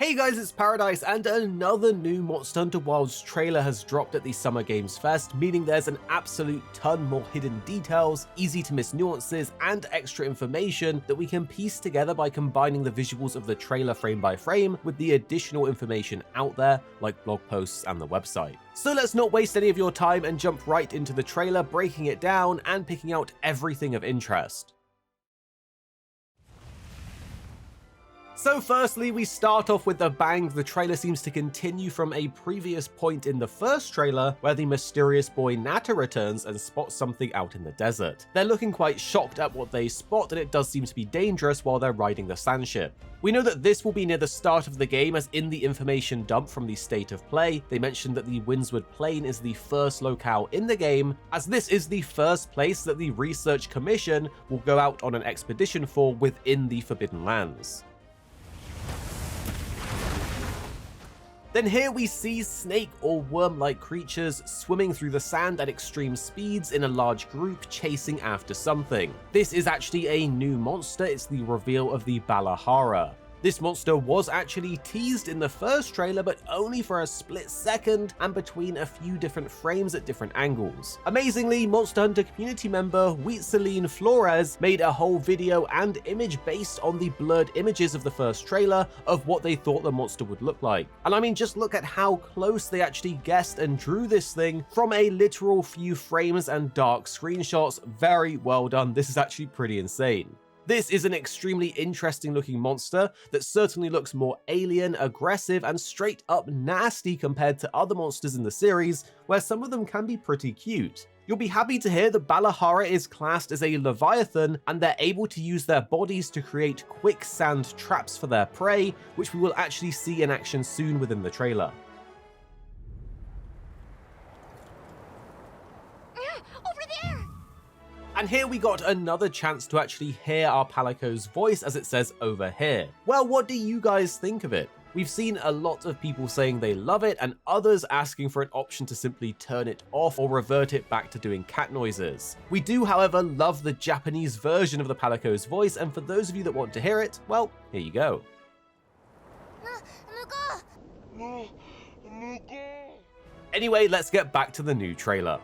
Hey guys, it's Paradise, and another new Monster Hunter Wilds trailer has dropped at the Summer Games Fest, meaning there's an absolute ton more hidden details, easy to miss nuances, and extra information that we can piece together by combining the visuals of the trailer frame by frame with the additional information out there, like blog posts and the website. So let's not waste any of your time and jump right into the trailer, breaking it down and picking out everything of interest. So firstly, we start off with a bang. The trailer seems to continue from a previous point in the first trailer where the mysterious boy Nata returns and spots something out in the desert. They're looking quite shocked at what they spot, and it does seem to be dangerous while they're riding the sand ship. We know that this will be near the start of the game, as in the information dump from the state of play, they mentioned that the Windswood Plain is the first locale in the game, as this is the first place that the Research Commission will go out on an expedition for within the Forbidden Lands. Then here we see snake or worm-like creatures swimming through the sand at extreme speeds in a large group chasing after something. This is actually a new monster. It's the reveal of the Balahara. This monster was actually teased in the first trailer, but only for a split second and between a few different frames at different angles. Amazingly, Monster Hunter community member Wheatceline Flores made a whole video and image based on the blurred images of the first trailer of what they thought the monster would look like. And I mean, just look at how close they actually guessed and drew this thing from a literal few frames and dark screenshots. Very well done. This is actually pretty insane. This is an extremely interesting looking monster that certainly looks more alien, aggressive, and straight up nasty compared to other monsters in the series, where some of them can be pretty cute. You'll be happy to hear that Balahara is classed as a Leviathan, and they're able to use their bodies to create quicksand traps for their prey, which we will actually see in action soon within the trailer. And here we got another chance to actually hear our Palico's voice, as it says over here. Well, what do you guys think of it? We've seen a lot of people saying they love it, and others asking for an option to simply turn it off or revert it back to doing cat noises. We do, however, love the Japanese version of the Palico's voice, and for those of you that want to hear it, well, here you go. Anyway, let's get back to the new trailer.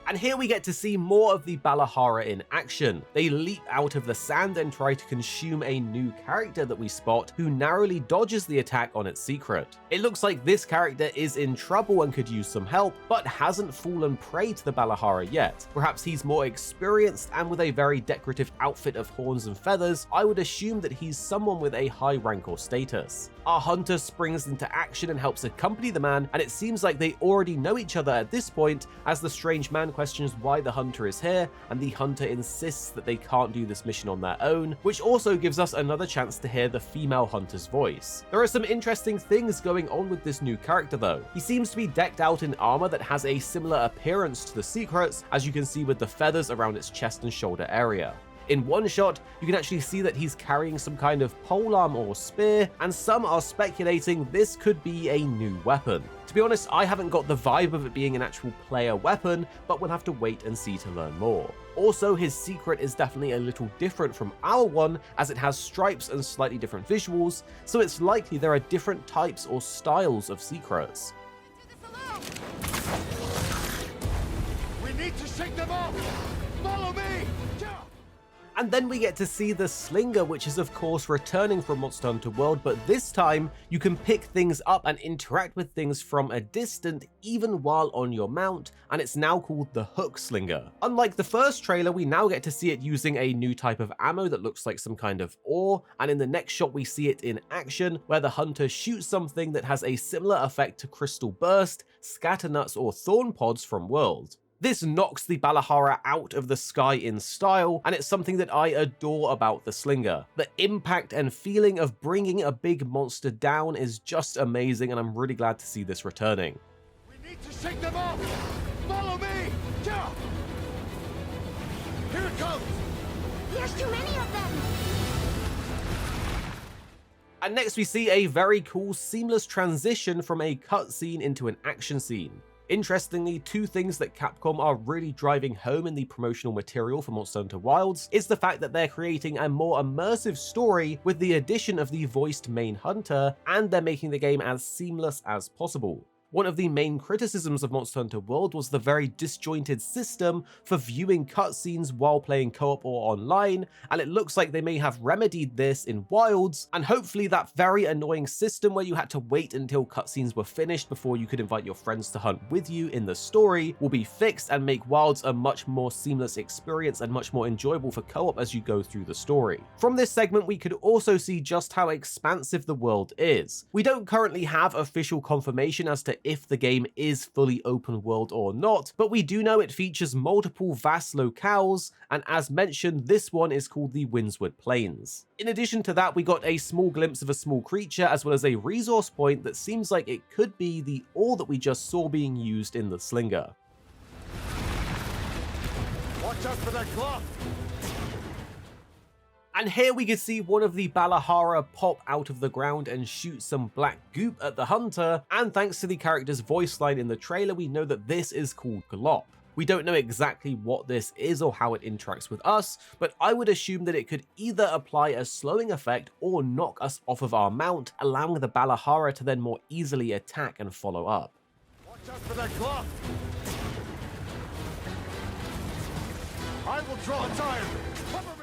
And here we get to see more of the Balahara in action. They leap out of the sand and try to consume a new character that we spot, who narrowly dodges the attack on its secret. It looks like this character is in trouble and could use some help, but hasn't fallen prey to the Balahara yet. Perhaps he's more experienced, and with a very decorative outfit of horns and feathers, I would assume that he's someone with a high rank or status. Our hunter springs into action and helps accompany the man, and it seems like they already know each other at this point, as the strange man questions why the hunter is here, and the hunter insists that they can't do this mission on their own, which also gives us another chance to hear the female hunter's voice. There are some interesting things going on with this new character though. He seems to be decked out in armor that has a similar appearance to the Secrets, as you can see with the feathers around its chest and shoulder area. In one shot, you can actually see that he's carrying some kind of polearm or spear, and some are speculating this could be a new weapon. To be honest, I haven't got the vibe of it being an actual player weapon, but we'll have to wait and see to learn more. Also, his secret is definitely a little different from our one, as it has stripes and slightly different visuals, so it's likely there are different types or styles of secrets. We need to shake them off! Follow me! And then we get to see the Slinger, which is of course returning from Monster Hunter World, but this time you can pick things up and interact with things from a distance even while on your mount, and it's now called the Hook Slinger. Unlike the first trailer, we now get to see it using a new type of ammo that looks like some kind of ore, and in the next shot we see it in action, where the hunter shoots something that has a similar effect to Crystal Burst, Scatternuts, or Thorn Pods from World. This knocks the Balahara out of the sky in style, and it's something that I adore about the Slinger. The impact and feeling of bringing a big monster down is just amazing, and I'm really glad to see this returning. We need to shake them off! Follow me! Here it comes! There's too many of them! And next we see a very cool seamless transition from a cutscene into an action scene. Interestingly, two things that Capcom are really driving home in the promotional material for Monster Hunter Wilds is the fact that they're creating a more immersive story with the addition of the voiced main hunter, and they're making the game as seamless as possible. One of the main criticisms of Monster Hunter World was the very disjointed system for viewing cutscenes while playing co-op or online, and it looks like they may have remedied this in Wilds, and hopefully that very annoying system where you had to wait until cutscenes were finished before you could invite your friends to hunt with you in the story will be fixed and make Wilds a much more seamless experience and much more enjoyable for co-op as you go through the story. From this segment, we could also see just how expansive the world is. We don't currently have official confirmation as to if the game is fully open world or not, but we do know it features multiple vast locales, and as mentioned, this one is called the Windswood Plains. In addition to that, we got a small glimpse of a small creature as well as a resource point that seems like it could be the ore that we just saw being used in the slinger. Watch out for that clock! And here we can see one of the Balahara pop out of the ground and shoot some black goop at the hunter, and thanks to the character's voice line in the trailer, we know that this is called Glop. We don't know exactly what this is or how it interacts with us, but I would assume that it could either apply a slowing effect or knock us off of our mount, allowing the Balahara to then more easily attack and follow up. Watch out for that clock! I will draw its iron! Cover me!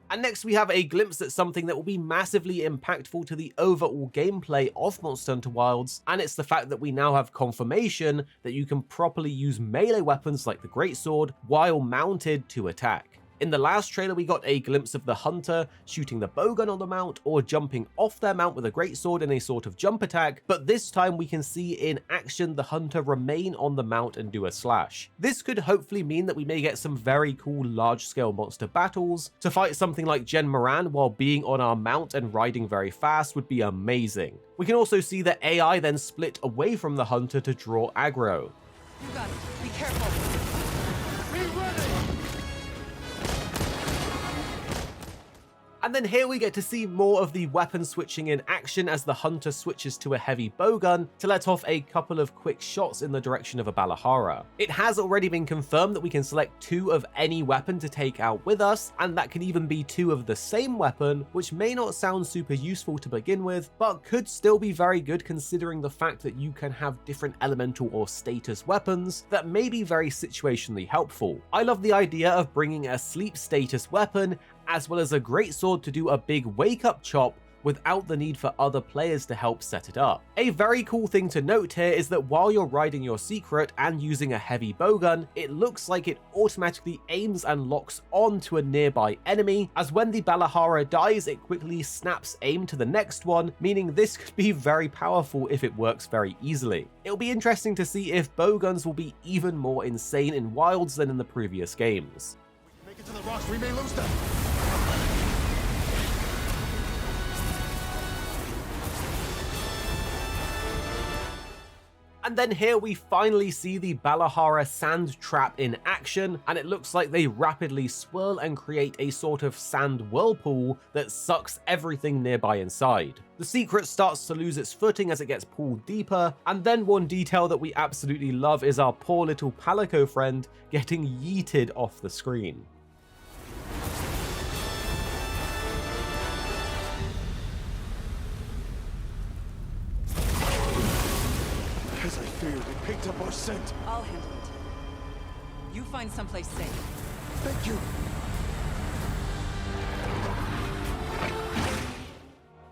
And next we have a glimpse at something that will be massively impactful to the overall gameplay of Monster Hunter Wilds, and it's the fact that we now have confirmation that you can properly use melee weapons like the Greatsword while mounted to attack. In the last trailer, we got a glimpse of the hunter shooting the bowgun on the mount or jumping off their mount with a greatsword in a sort of jump attack, but this time we can see in action the hunter remain on the mount and do a slash. This could hopefully mean that we may get some very cool large-scale monster battles. To fight something like Jen Moran while being on our mount and riding very fast would be amazing. We can also see the AI then split away from the hunter to draw aggro. You got it. Be careful. Be ready! And then here we get to see more of the weapon switching in action as the hunter switches to a heavy bowgun to let off a couple of quick shots in the direction of a Balahara. It has already been confirmed that we can select two of any weapon to take out with us, and that can even be two of the same weapon, which may not sound super useful to begin with, but could still be very good considering the fact that you can have different elemental or status weapons that may be very situationally helpful. I love the idea of bringing a sleep status weapon as well as a greatsword to do a big wake-up chop without the need for other players to help set it up. A very cool thing to note here is that while you're riding your secret and using a heavy bowgun, it looks like it automatically aims and locks on to a nearby enemy, as when the Balahara dies, it quickly snaps aim to the next one, meaning this could be very powerful if it works very easily. It'll be interesting to see if bowguns will be even more insane in Wilds than in the previous games. Make it to the rocks, we may lose them! And then here we finally see the Balahara sand trap in action, and it looks like they rapidly swirl and create a sort of sand whirlpool that sucks everything nearby inside. The secret starts to lose its footing as it gets pulled deeper, and then one detail that we absolutely love is our poor little Palico friend getting yeeted off the screen. As I feared, it picked up our scent. I'll handle it. You find someplace safe. Thank you.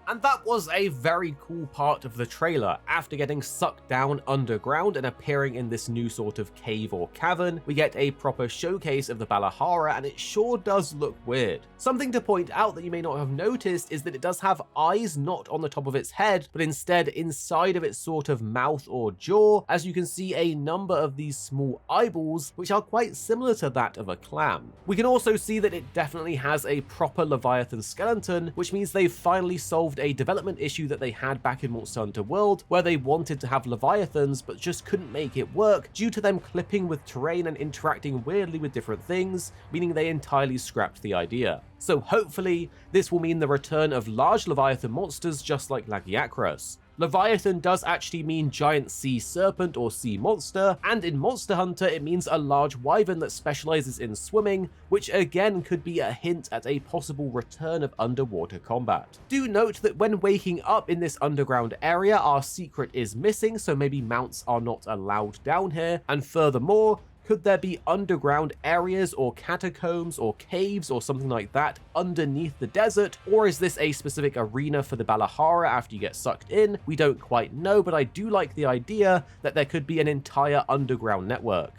And that was a very cool part of the trailer. After getting sucked down underground and appearing in this new sort of cave or cavern, we get a proper showcase of the Balahara, and it sure does look weird. Something to point out that you may not have noticed is that it does have eyes not on the top of its head, but instead inside of its sort of mouth or jaw, as you can see a number of these small eyeballs, which are quite similar to that of a clam. We can also see that it definitely has a proper Leviathan skeleton, which means they've finally solved a development issue that they had back in Monster Hunter World, where they wanted to have Leviathans but just couldn't make it work due to them clipping with terrain and interacting weirdly with different things, meaning they entirely scrapped the idea. So hopefully this will mean the return of large Leviathan monsters just like Arekkz. Leviathan does actually mean giant sea serpent or sea monster, and in Monster Hunter it means a large wyvern that specializes in swimming, which again could be a hint at a possible return of underwater combat. Do note that when waking up in this underground area, our secret is missing, so maybe mounts are not allowed down here, and furthermore, could there be underground areas or catacombs or caves or something like that underneath the desert? Or is this a specific arena for the Balahara after you get sucked in? We don't quite know, but I do like the idea that there could be an entire underground network.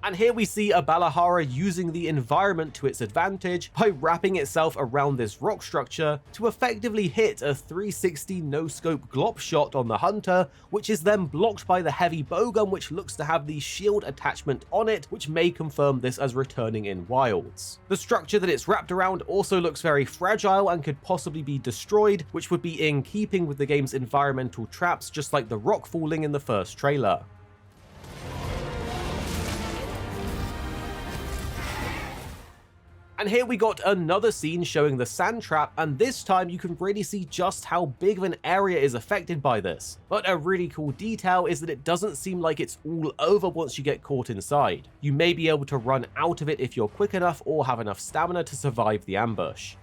And here we see a Balahara using the environment to its advantage by wrapping itself around this rock structure to effectively hit a 360 no-scope glop shot on the hunter, which is then blocked by the heavy bowgun, which looks to have the shield attachment on it, which may confirm this as returning in Wilds. The structure that it's wrapped around also looks very fragile and could possibly be destroyed, which would be in keeping with the game's environmental traps, just like the rock falling in the first trailer. And here we got another scene showing the sand trap, and this time you can really see just how big of an area is affected by this. But a really cool detail is that it doesn't seem like it's all over once you get caught inside. You may be able to run out of it if you're quick enough or have enough stamina to survive the ambush.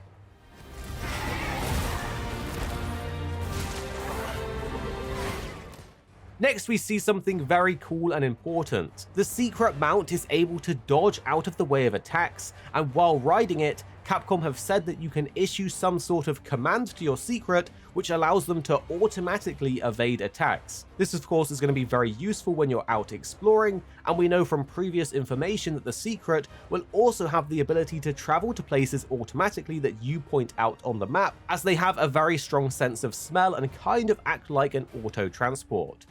Next, we see something very cool and important. The secret mount is able to dodge out of the way of attacks, and while riding it, Capcom have said that you can issue some sort of command to your secret, which allows them to automatically evade attacks. This, of course, is going to be very useful when you're out exploring, and we know from previous information that the secret will also have the ability to travel to places automatically that you point out on the map, as they have a very strong sense of smell and kind of act like an auto-transport.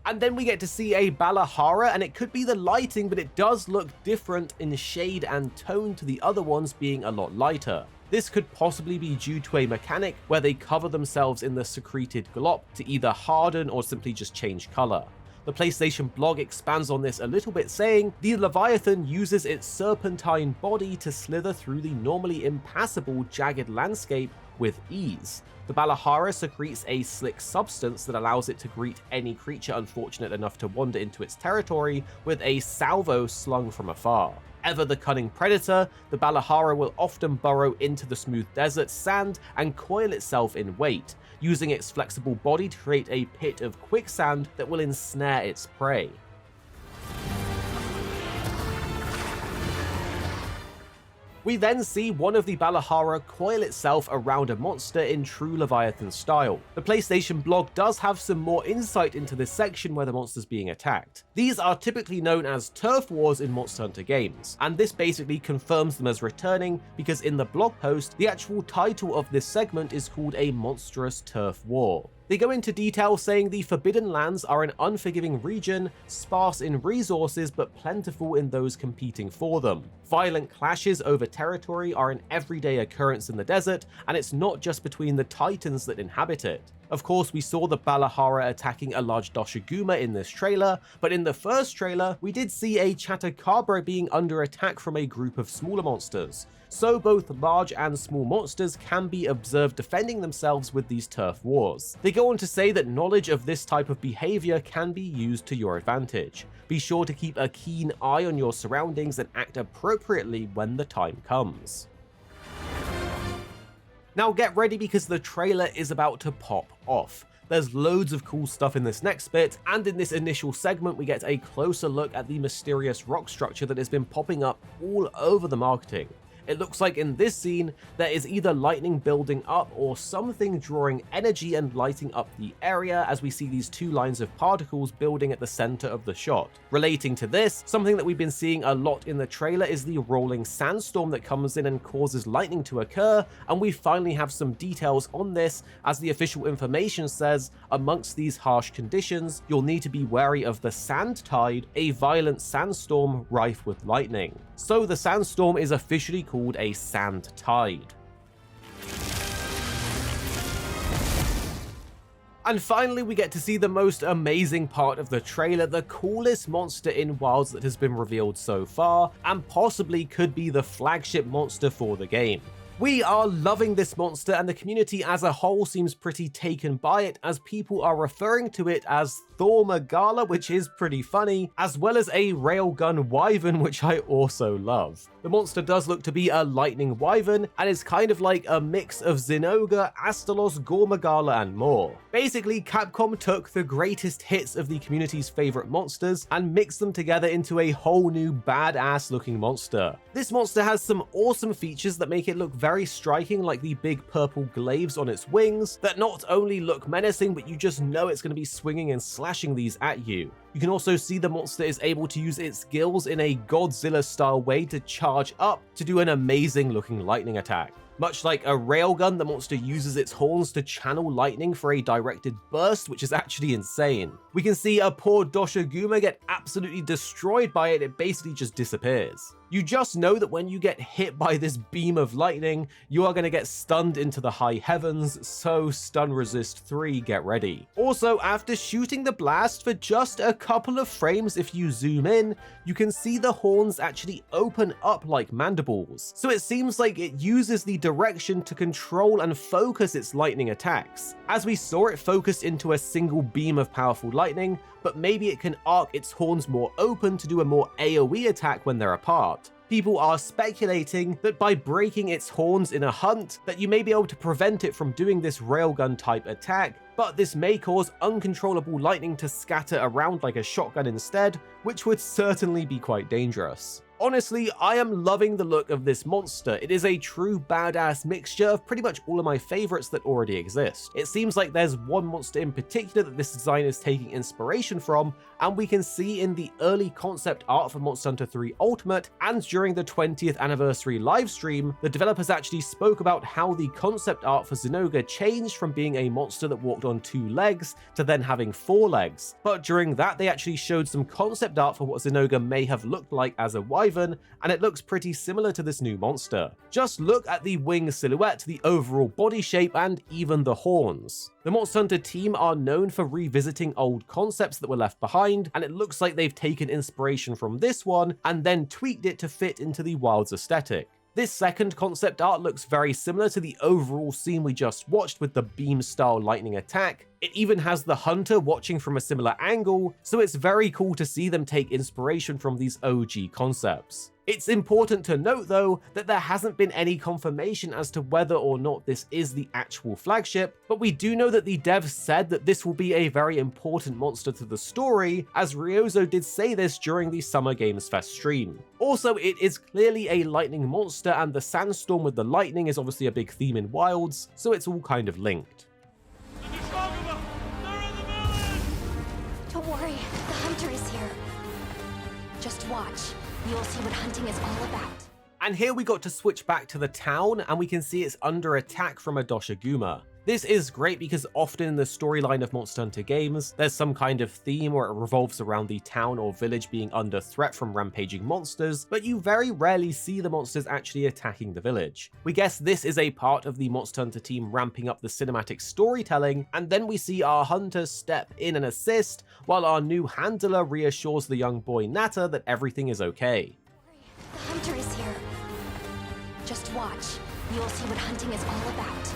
And then we get to see a Balahara, and it could be the lighting, but it does look different in shade and tone to the other ones being a lot lighter. This could possibly be due to a mechanic where they cover themselves in the secreted glop to either harden or simply just change color. The PlayStation blog expands on this a little bit, saying, the Leviathan uses its serpentine body to slither through the normally impassable jagged landscape with ease. The Balahara secretes a slick substance that allows it to greet any creature unfortunate enough to wander into its territory with a salvo slung from afar. Ever the cunning predator, the Balahara will often burrow into the smooth desert sand and coil itself in wait, using its flexible body to create a pit of quicksand that will ensnare its prey. We then see one of the Balahara coil itself around a monster in true Leviathan style. The PlayStation blog does have some more insight into this section where the monster's being attacked. These are typically known as turf wars in Monster Hunter games, and this basically confirms them as returning because in the blog post, the actual title of this segment is called A Monstrous Turf War. They go into detail saying the Forbidden Lands are an unforgiving region, sparse in resources but plentiful in those competing for them. Violent clashes over territory are an everyday occurrence in the desert, and it's not just between the titans that inhabit it. Of course, we saw the Balahara attacking a large Doshiguma in this trailer, but in the first trailer, we did see a Chatacabra being under attack from a group of smaller monsters. So both large and small monsters can be observed defending themselves with these turf wars. They go on to say that knowledge of this type of behavior can be used to your advantage. Be sure to keep a keen eye on your surroundings and act appropriately when the time comes. Now get ready because the trailer is about to pop off. There's loads of cool stuff in this next bit, and in this initial segment we get a closer look at the mysterious rock structure that has been popping up all over the marketing. It looks like in this scene, there is either lightning building up or something drawing energy and lighting up the area as we see these two lines of particles building at the center of the shot. Relating to this, something that we've been seeing a lot in the trailer is the rolling sandstorm that comes in and causes lightning to occur, and we finally have some details on this as the official information says, amongst these harsh conditions, you'll need to be wary of the sand tide, a violent sandstorm rife with lightning. So the sandstorm is officially called a sand tide. And finally, we get to see the most amazing part of the trailer, the coolest monster in Wilds that has been revealed so far, and possibly could be the flagship monster for the game. We are loving this monster, and the community as a whole seems pretty taken by it, as people are referring to it as Thormagala, which is pretty funny, as well as a railgun wyvern, which I also love. The monster does look to be a lightning wyvern, and is kind of like a mix of Zinogre, Astalos, Gormagala, and more. Basically, Capcom took the greatest hits of the community's favorite monsters and mixed them together into a whole new badass looking monster. This monster has some awesome features that make it look very striking, like the big purple glaives on its wings that not only look menacing, but you just know it's going to be swinging and slashing these at you. You can also see the monster is able to use its gills in a Godzilla-style way to charge up to do an amazing looking lightning attack. Much like a railgun, the monster uses its horns to channel lightning for a directed burst, which is actually insane. We can see a poor Doshiguma get absolutely destroyed by it. It basically just disappears. You just know that when you get hit by this beam of lightning, you are going to get stunned into the high heavens, so Stun Resist 3, get ready. Also, after shooting the blast for just a couple of frames, if you zoom in, you can see the horns actually open up like mandibles. So it seems like it uses the direction to control and focus its lightning attacks. As we saw, it focused into a single beam of powerful lightning, but maybe it can arc its horns more open to do a more AoE attack when they're apart. People are speculating that by breaking its horns in a hunt, that you may be able to prevent it from doing this railgun type attack, but this may cause uncontrollable lightning to scatter around like a shotgun instead, which would certainly be quite dangerous. Honestly, I am loving the look of this monster. It is a true badass mixture of pretty much all of my favorites that already exist. It seems like there's one monster in particular that this design is taking inspiration from, and we can see in the early concept art for Monster Hunter 3 Ultimate, and during the 20th anniversary livestream, the developers actually spoke about how the concept art for Zinogre changed from being a monster that walked on 2 legs to then having 4 legs. But during that, they actually showed some concept art for what Zinogre may have looked like as a wyvern, and it looks pretty similar to this new monster. Just look at the wing silhouette, the overall body shape, and even the horns. The Monster Hunter team are known for revisiting old concepts that were left behind, and it looks like they've taken inspiration from this one and then tweaked it to fit into the Wilds aesthetic. This second concept art looks very similar to the overall scene we just watched with the beam-style lightning attack. It even has the hunter watching from a similar angle, so it's very cool to see them take inspiration from these OG concepts. It's important to note though that there hasn't been any confirmation as to whether or not this is the actual flagship, but we do know that the devs said that this will be a very important monster to the story, as Ryozo did say this during the Summer Games Fest stream. Also, it is clearly a lightning monster, and the sandstorm with the lightning is obviously a big theme in Wilds, so it's all kind of linked. Don't worry, the hunter is here. Just watch. You'll see what hunting is all about. And here we got to switch back to the town, and we can see it's under attack from a Doshiguma. This is great because often in the storyline of Monster Hunter games, there's some kind of theme where it revolves around the town or village being under threat from rampaging monsters, but you very rarely see the monsters actually attacking the village. We guess this is a part of the Monster Hunter team ramping up the cinematic storytelling, and then we see our hunters step in and assist, while our new handler reassures the young boy Nata that everything is okay. The hunter is here. Just watch. You'll see what hunting is all about.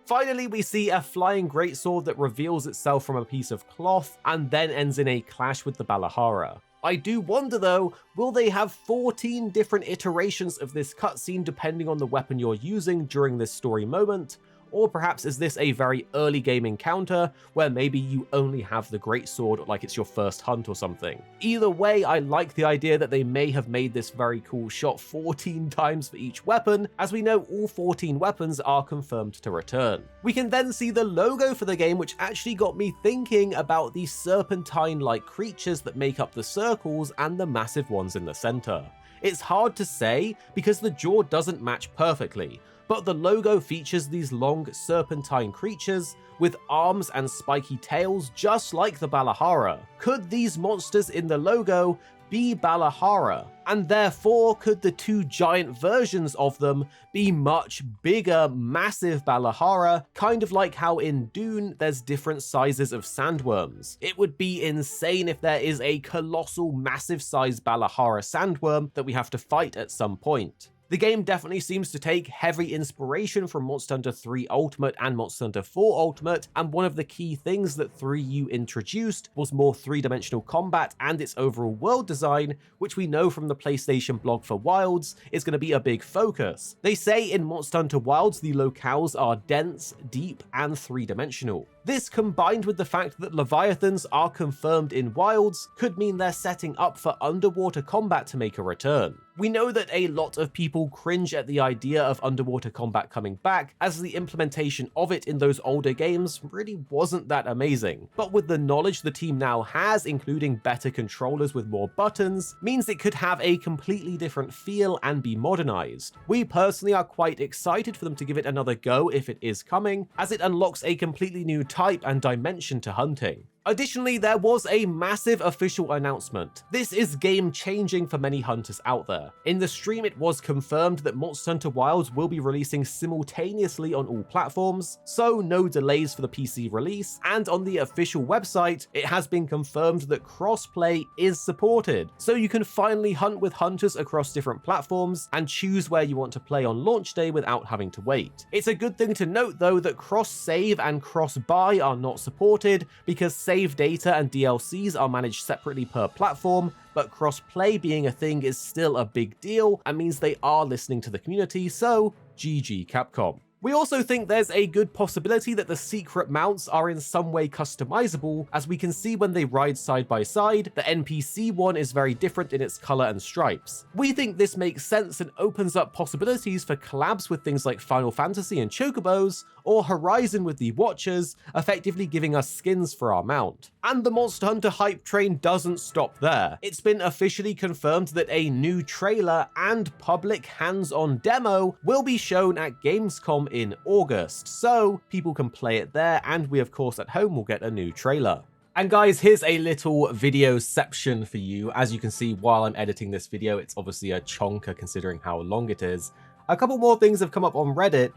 Finally, we see a flying greatsword that reveals itself from a piece of cloth and then ends in a clash with the Balahara. I do wonder though, will they have 14 different iterations of this cutscene depending on the weapon you're using during this story moment? Or perhaps is this a very early game encounter where maybe you only have the greatsword like it's your first hunt or something? Either way, I like the idea that they may have made this very cool shot 14 times for each weapon, as we know all 14 weapons are confirmed to return. We can then see the logo for the game, which actually got me thinking about the serpentine-like creatures that make up the circles and the massive ones in the center. It's hard to say because the jaw doesn't match perfectly, but the logo features these long serpentine creatures with arms and spiky tails just like the Balahara. Could these monsters in the logo be Balahara? And therefore, could the two giant versions of them be much bigger, massive Balahara, kind of like how in Dune there's different sizes of sandworms? It would be insane if there is a colossal, massive sized Balahara sandworm that we have to fight at some point. The game definitely seems to take heavy inspiration from Monster Hunter 3 Ultimate and Monster Hunter 4 Ultimate, and one of the key things that 3U introduced was more three-dimensional combat and its overall world design, which we know from the PlayStation blog for Wilds is going to be a big focus. They say in Monster Hunter Wilds the locales are dense, deep, and three-dimensional. This, combined with the fact that Leviathans are confirmed in Wilds, could mean they're setting up for underwater combat to make a return. We know that a lot of people cringe at the idea of underwater combat coming back, as the implementation of it in those older games really wasn't that amazing. But with the knowledge the team now has, including better controllers with more buttons, means it could have a completely different feel and be modernized. We personally are quite excited for them to give it another go if it is coming, as it unlocks a completely new type and dimension to hunting. Additionally, there was a massive official announcement. This is game-changing for many hunters out there. In the stream, it was confirmed that Monster Hunter Wilds will be releasing simultaneously on all platforms, so no delays for the PC release, and on the official website, it has been confirmed that crossplay is supported, so you can finally hunt with hunters across different platforms and choose where you want to play on launch day without having to wait. It's a good thing to note though that cross-save and cross-buy are not supported, because save data and DLCs are managed separately per platform, but cross-play being a thing is still a big deal and means they are listening to the community, so GG Capcom. We also think there's a good possibility that the secret mounts are in some way customizable, as we can see when they ride side by side, the NPC one is very different in its color and stripes. We think this makes sense and opens up possibilities for collabs with things like Final Fantasy and Chocobos, or Horizon with the Watchers, effectively giving us skins for our mount. And the Monster Hunter hype train doesn't stop there. It's been officially confirmed that a new trailer and public hands-on demo will be shown at Gamescom in August, so people can play it there, and we of course at home will get a new trailer. And guys, here's a little videoception for you. As you can see while I'm editing this video, it's obviously a chonker considering how long it is. A couple more things have come up on Reddit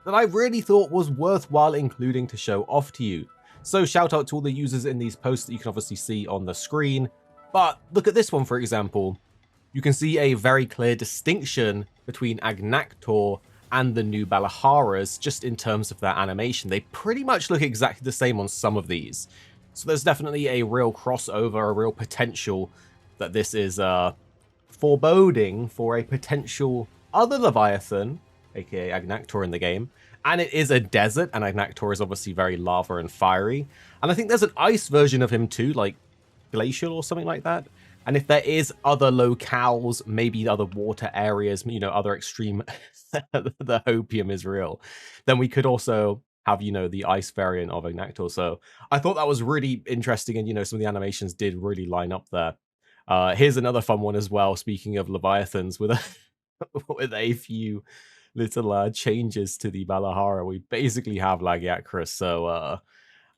that I really thought was worthwhile including to show off to you. So shout out to all the users in these posts that you can obviously see on the screen. But look at this one, for example. You can see a very clear distinction between Agnaktor and the new Balaharas just in terms of their animation. They pretty much look exactly the same on some of these. So there's definitely a real crossover, a real potential that this is foreboding for a potential other Leviathan, aka Agnaktor in the game. And it is a desert, and Agnaktor is obviously very lava and fiery. And I think there's an ice version of him too, like glacial or something like that. And if there is other locales, maybe other water areas, you know, other extreme, the hopium is real, then we could also have, you know, the ice variant of Agnaktor. So I thought that was really interesting, and, you know, some of the animations did really line up there. Here's another fun one as well, speaking of Leviathans, with with a few little changes to the Balahara. We basically have Arekkz, so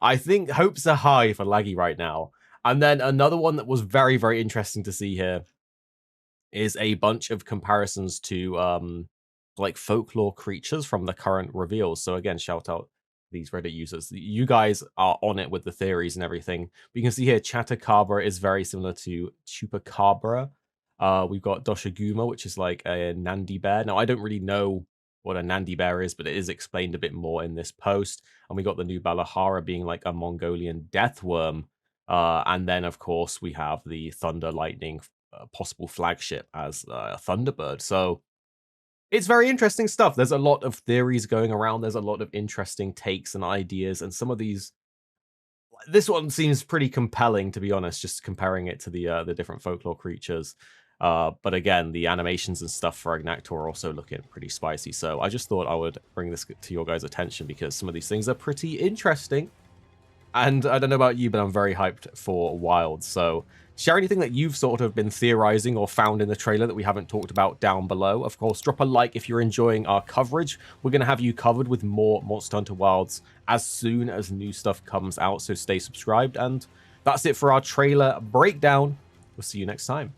I think hopes are high for Laggy right now. And then another one that was very, very interesting to see here is a bunch of comparisons to like folklore creatures from the current reveals. So again, shout out these Reddit users. You guys are on it with the theories and everything. But you can see here Chatacabra is very similar to Chupacabra. We've got Doshaguma, which is like a Nandi bear. Now, I don't really know what a Nandi bear is, but it is explained a bit more in this post. And we got the new Balahara being like a Mongolian death worm. And then, of course, we have the Thunder Lightning possible flagship as a Thunderbird. So it's very interesting stuff. There's a lot of theories going around. There's a lot of interesting takes and ideas. And some of these, this one seems pretty compelling, to be honest, just comparing it to the different folklore creatures. But again, the animations and stuff for Agnaktor are also looking pretty spicy. So I just thought I would bring this to your guys' attention because some of these things are pretty interesting. And I don't know about you, but I'm very hyped for Wild. So share anything that you've sort of been theorizing or found in the trailer that we haven't talked about down below. Of course, drop a like if you're enjoying our coverage. We're going to have you covered with more Monster Hunter Wilds as soon as new stuff comes out. So stay subscribed. And that's it for our trailer breakdown. We'll see you next time.